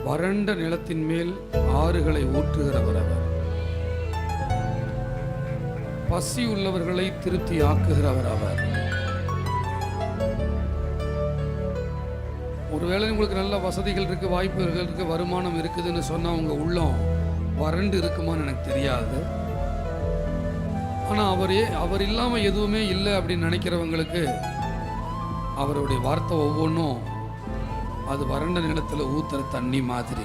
வறண்ட நிலத்தின் மேல் ஆறுகளை ஊற்றுகிறவர் அவர். பசி உள்ளவர்களை திருப்தி ஆக்குகிறவர் அவர். ஒருவேளை உங்களுக்கு நல்ல வசதிகள் இருக்கு, வாய்ப்புகள் இருக்கு, வருமானம் இருக்குதுன்னு சொன்னா உங்க உள்ளம் வறண்டு இருக்குமான்னு எனக்கு தெரியாது. ஆனா அவர் இல்லாம எதுவுமே இல்லை அப்படின்னு நினைக்கிறவங்களுக்கு அவருடைய வார்த்தை ஒவ்வொன்றும் அது வறண்ட நிலத்துல ஊத்துற தண்ணி மாதிரி.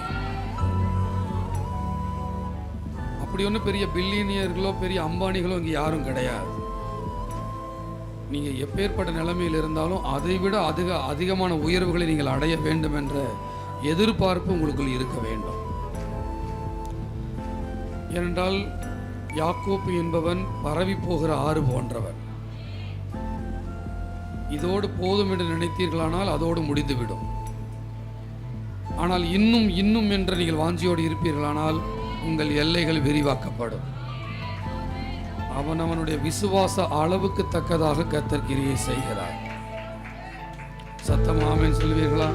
அப்படி ஒன்றும் பெரிய பில்லியனியர்களோ பெரிய அம்பானிகளோ இங்கே யாரும் கிடையாது. நீங்கள் எப்பேற்பட்ட நிலைமையில் இருந்தாலும் அதை விட அதிகமான உயர்வுகளை நீங்கள் அடைய வேண்டும் என்ற எதிர்பார்ப்பு உங்களுக்குள் இருக்க வேண்டும். ஏனென்றால் யாக்கோப்பு என்பவன் பரவி போகிற ஆறு போன்றவன். இதோடு போதும் என்று நினைத்தீர்களானால் அதோடு முடிந்துவிடும். ஆனால் இன்னும் இன்னும் என்று நீங்கள் வாஞ்சியோடு இருப்பீர்களானால் உங்கள் எல்லைகள் விரிவாக்கப்படும். அவனுடைய விசுவாச அளவுக்கு தக்கதாக கர்த்தர் கிரியை செய்கிறார். சத்தம் ஆமென் சொல்வீர்களா?